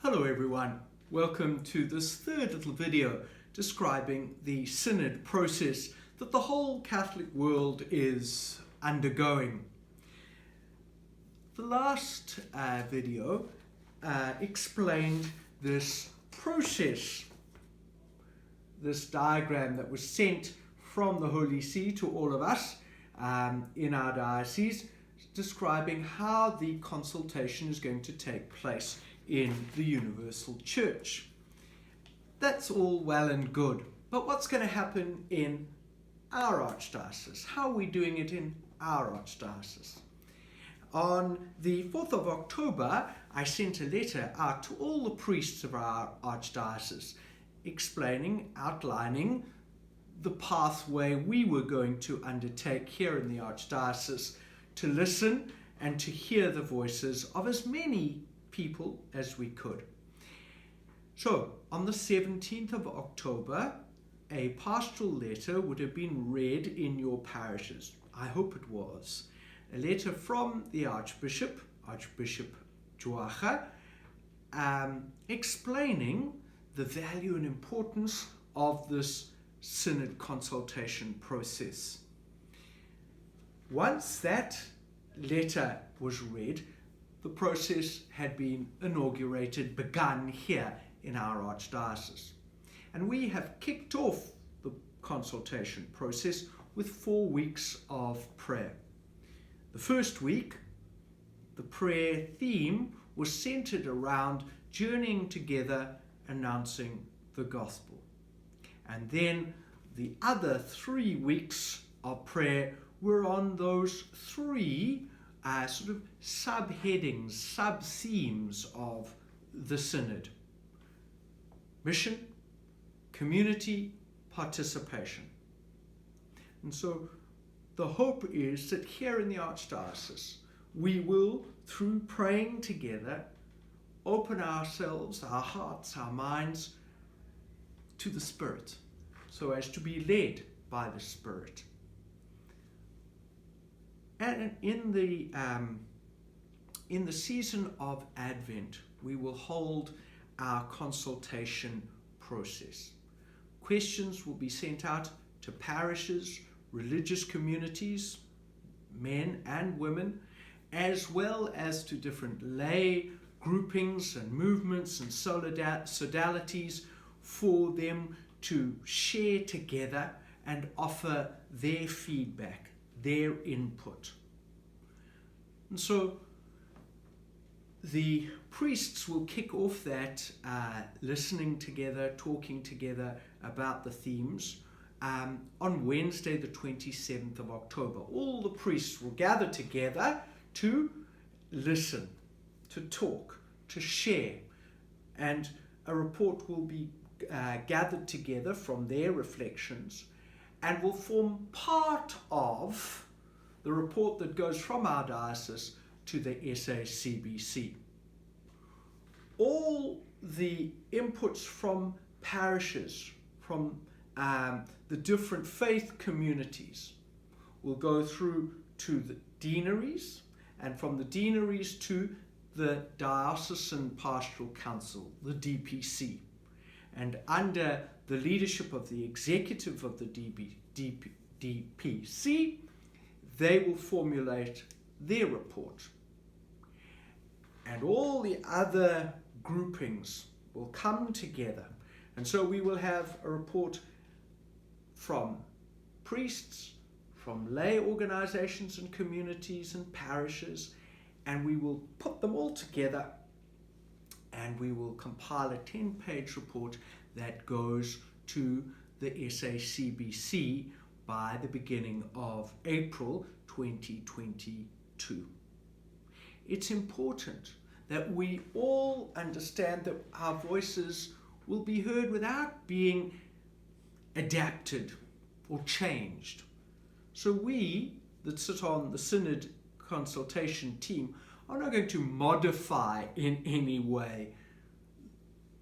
Hello everyone, welcome to this third little video describing the synod process that the whole Catholic world is undergoing. The last video explained this process, this diagram that was sent from the Holy See to all of us in our diocese, describing how the consultation is going to take place in the Universal Church. That's all well and good, but what's going to happen in our Archdiocese? How are we doing it in our Archdiocese? On the 4th of October, I sent a letter out to all the priests of our Archdiocese outlining the pathway we were going to undertake here in the Archdiocese to listen and to hear the voices of as many people as we could. So on the 17th of October, a pastoral letter would have been read in your parishes. I hope it was. A letter from the Archbishop Joacha, explaining the value and importance of this synod consultation process. Once that letter was read, the process had been begun here in our Archdiocese. And we have kicked off the consultation process with 4 weeks of prayer. The first week, the prayer theme was centered around journeying together, announcing the gospel. And then the other 3 weeks of prayer were on those three sort of subheadings, sub-themes of the synod: mission, community, participation. And so the hope is that here in the Archdiocese we will, through praying together, open ourselves, our hearts, our minds to the Spirit, so as to be led by the Spirit. And in the season of Advent, we will hold our consultation process. Questions will be sent out to parishes, religious communities, men and women, as well as to different lay groupings and movements and sodalities, for them to share together and offer their feedback, their input. And so the priests will kick off that listening together, talking together about the themes on Wednesday the 27th of October. All the priests will gather together to listen, to talk, to share, and a report will be gathered together from their reflections and will form part of the report that goes from our diocese to the SACBC. All the inputs from parishes, from the different faith communities, will go through to the deaneries, and from the deaneries to the Diocesan Pastoral Council, the DPC. And under the leadership of the executive of the DPC, they will formulate their report. And all the other groupings will come together. And so we will have a report from priests, from lay organizations and communities and parishes, and we will put them all together and we will compile a 10-page report that goes to the SACBC by the beginning of April 2022. It's important that we all understand that our voices will be heard without being adapted or changed. So we that sit on the Synod consultation team are not going to modify in any way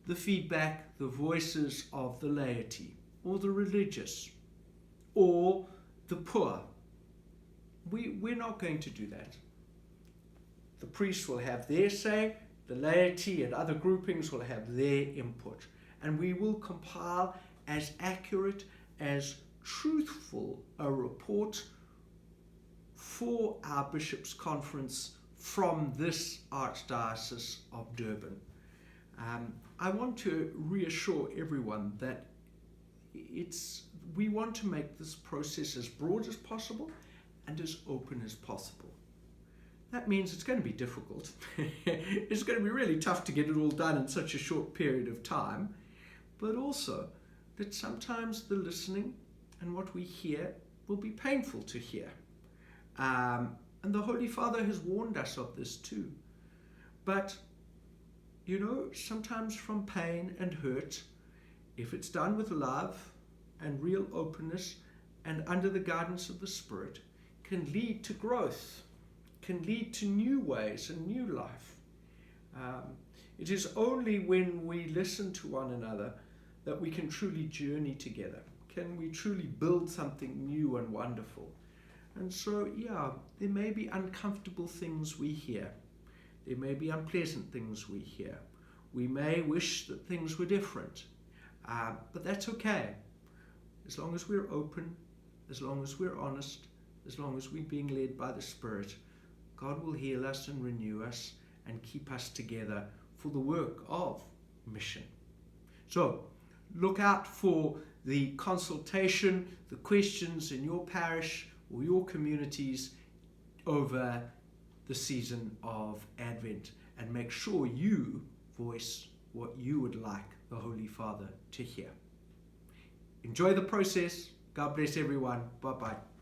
the feedback, the voices of the laity or the religious or the poor. We're not going to do that. The priests will have their say the laity and other groupings will have their input, and we will compile as accurate, as truthful a report for our Bishops' Conference from this Archdiocese of Durban. I want to reassure everyone that we want to make this process as broad as possible and as open as possible. That means it's going to be difficult. It's going to be really tough to get it all done in such a short period of time, but also that sometimes the listening and what we hear will be painful to hear. And the Holy Father has warned us of this too. But, sometimes from pain and hurt, if it's done with love and real openness and under the guidance of the Spirit, can lead to growth, can lead to new ways and new life. It is only when we listen to one another that we can truly journey together. Can we truly build something new and wonderful? And so, there may be uncomfortable things we hear. There may be unpleasant things we hear. We may wish that things were different. But that's okay. As long as we're open, as long as we're honest, as long as we're being led by the Spirit, God will heal us and renew us and keep us together for the work of mission. So, look out for the consultation, the questions in your parish or your communities over the season of Advent, and make sure you voice what you would like the Holy Father to hear. Enjoy the process. God bless everyone. Bye-bye.